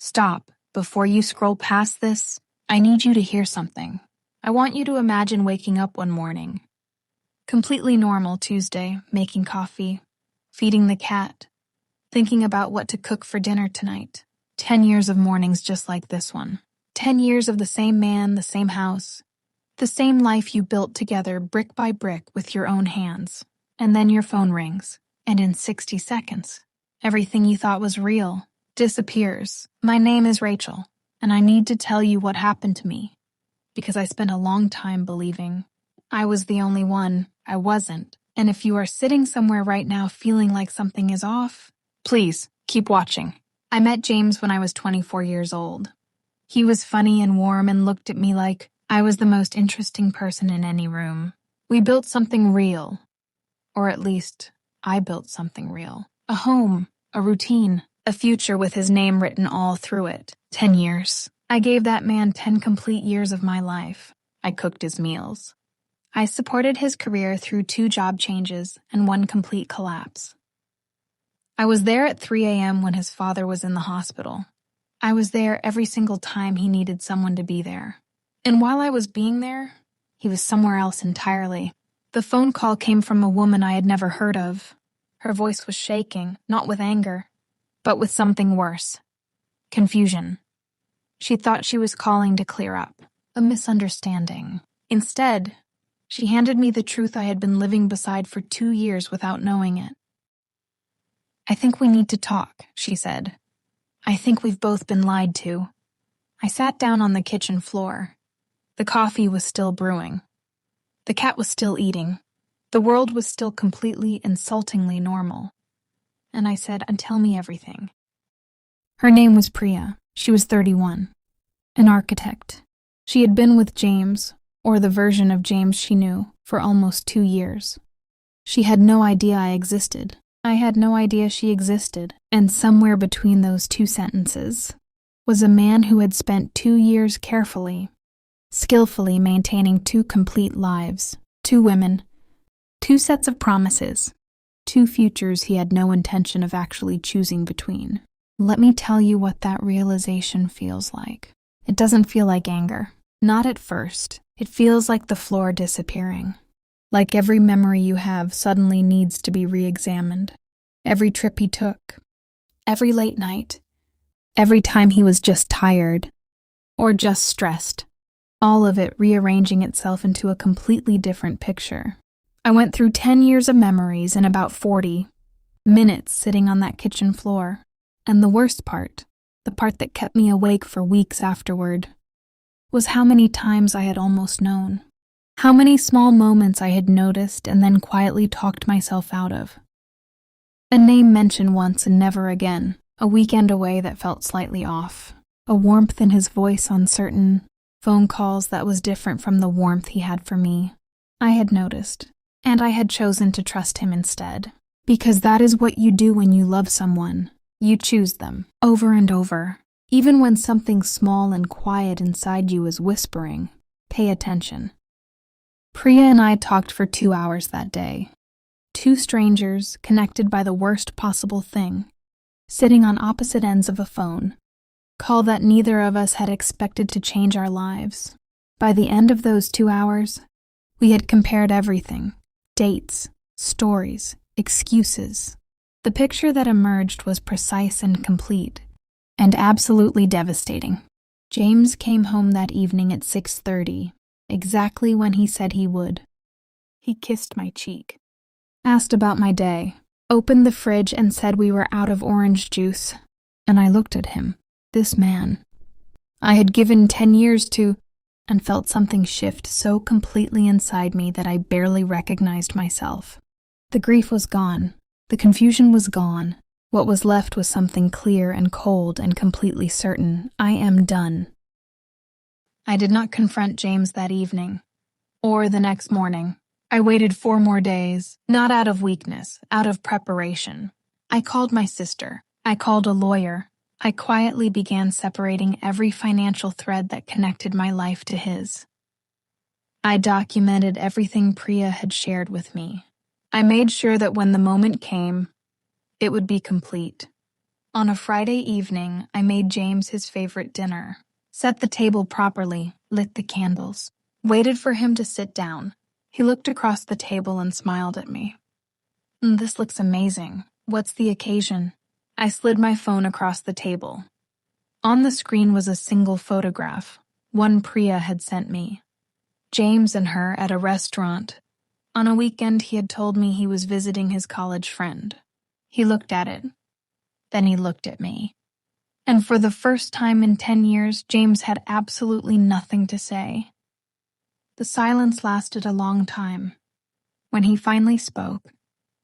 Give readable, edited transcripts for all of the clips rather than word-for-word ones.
Stop. Before you scroll past this, I need you to hear something. I want you to imagine waking up one morning. Completely normal Tuesday, making coffee, feeding the cat, thinking about what to cook for dinner tonight. 10 years of mornings just like this one. 10 years of the same man, the same house, the same life you built together brick by brick with your own hands. And then your phone rings, and in 60 seconds, everything you thought was real disappears. My name is Rachel, and I need to tell you what happened to me, because I spent a long time believing I was the only one. I wasn't. And if you are sitting somewhere right now feeling like something is off, please keep watching. I met James when I was 24 years old. He was funny and warm and looked at me like I was the most interesting person in any room. We built something real. Or at least, I built something real. A home, a routine, a future with his name written all through it. 10 years. I gave that man 10 complete years of my life. I cooked his meals. I supported his career through 2 job changes and 1 complete collapse. I was there at 3 a.m. when his father was in the hospital. I was there every single time he needed someone to be there. And while I was being there, he was somewhere else entirely. The phone call came from a woman I had never heard of. Her voice was shaking, not with anger, but with something worse. Confusion. She thought she was calling to clear up a misunderstanding. Instead, she handed me the truth I had been living beside for 2 years without knowing it. "I think we need to talk," she said. "I think we've both been lied to." I sat down on the kitchen floor. The coffee was still brewing. The cat was still eating. The world was still completely, insultingly normal. And I said, "Tell me everything." Her name was Priya. She was 31. An architect. She had been with James, or the version of James she knew, for almost 2 years. She had no idea I existed. I had no idea she existed. And somewhere between those 2 sentences was a man who had spent 2 years carefully, skillfully maintaining 2 complete lives, 2 women, 2 sets of promises, 2 futures he had no intention of actually choosing between. Let me tell you what that realization feels like. It doesn't feel like anger. Not at first. It feels like the floor disappearing. Like every memory you have suddenly needs to be re-examined. Every trip he took. Every late night. Every time he was just tired. Or just stressed. All of it rearranging itself into a completely different picture. I went through 10 years of memories in about 40 minutes sitting on that kitchen floor. And the worst part, the part that kept me awake for weeks afterward, was how many times I had almost known. How many small moments I had noticed and then quietly talked myself out of. A name mentioned once and never again. A weekend away that felt slightly off. A warmth in his voice on certain phone calls that was different from the warmth he had for me. I had noticed, and I had chosen to trust him instead. Because that is what you do when you love someone. You choose them, over and over. Even when something small and quiet inside you is whispering, pay attention. Priya and I talked for 2 hours that day. 2 strangers connected by the worst possible thing, sitting on opposite ends of a phone. Call that neither of us had expected to change our lives. By the end of those 2 hours, we had compared everything. Dates, stories, excuses. The picture that emerged was precise and complete, and absolutely devastating. James came home that evening at 6:30, exactly when he said he would. He kissed my cheek, asked about my day, opened the fridge and said we were out of orange juice, and I looked at him, this man. I had given 10 years to, and felt something shift so completely inside me that I barely recognized myself. The grief was gone. The confusion was gone. What was left was something clear and cold and completely certain. I am done. I did not confront James that evening, or the next morning. I waited 4 more days, not out of weakness, out of preparation. I called my sister. I called a lawyer. I quietly began separating every financial thread that connected my life to his. I documented everything Priya had shared with me. I made sure that when the moment came, it would be complete. On a Friday evening, I made James his favorite dinner, set the table properly, lit the candles, waited for him to sit down. He looked across the table and smiled at me. This looks amazing. What's the occasion? I slid my phone across the table. On the screen was a single photograph, one Priya had sent me. James and her at a restaurant. On a weekend, he had told me he was visiting his college friend. He looked at it. Then he looked at me. And for the first time in 10 years, James had absolutely nothing to say. The silence lasted a long time. When he finally spoke,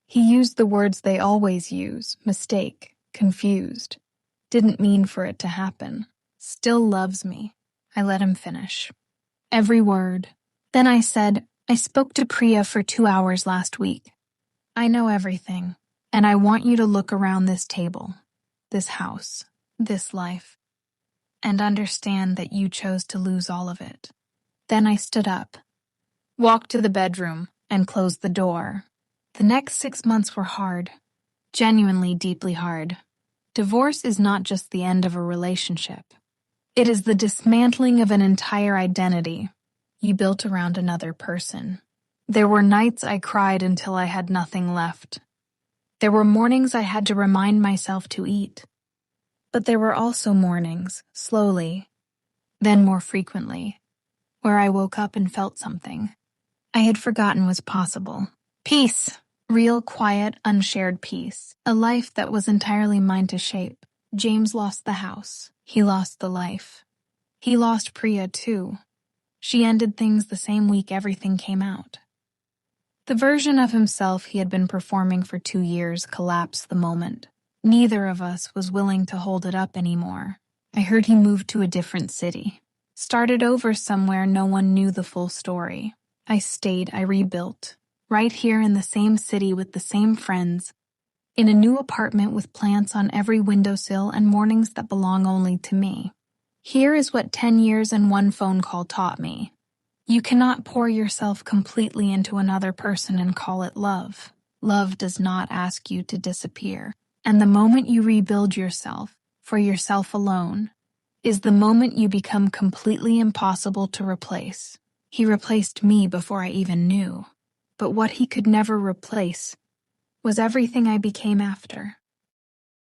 he used the words they always use: mistake, confused. Didn't mean for it to happen. Still loves me. I let him finish. Every word. Then I said, I spoke to Priya for 2 hours last week. I know everything, and I want you to look around this table, this house, this life, and understand that you chose to lose all of it. Then I stood up, walked to the bedroom, and closed the door. The next 6 months were hard, genuinely deeply hard. Divorce is not just the end of a relationship. It is the dismantling of an entire identity you built around another person. There were nights I cried until I had nothing left. There were mornings I had to remind myself to eat. But there were also mornings, slowly, then more frequently, where I woke up and felt something I had forgotten was possible. Peace. Real, quiet, unshared peace. A life that was entirely mine to shape. James lost the house. He lost the life. He lost Priya, too. She ended things the same week everything came out. The version of himself he had been performing for 2 years collapsed the moment. Neither of us was willing to hold it up anymore. I heard he moved to a different city. Started over somewhere no one knew the full story. I stayed, I rebuilt. Right here in the same city with the same friends. In a new apartment with plants on every windowsill and mornings that belong only to me. Here is what 10 years and one phone call taught me. You cannot pour yourself completely into another person and call it love. Love does not ask you to disappear. And the moment you rebuild yourself, for yourself alone, is the moment you become completely impossible to replace. He replaced me before I even knew. But what he could never replace was everything I became after.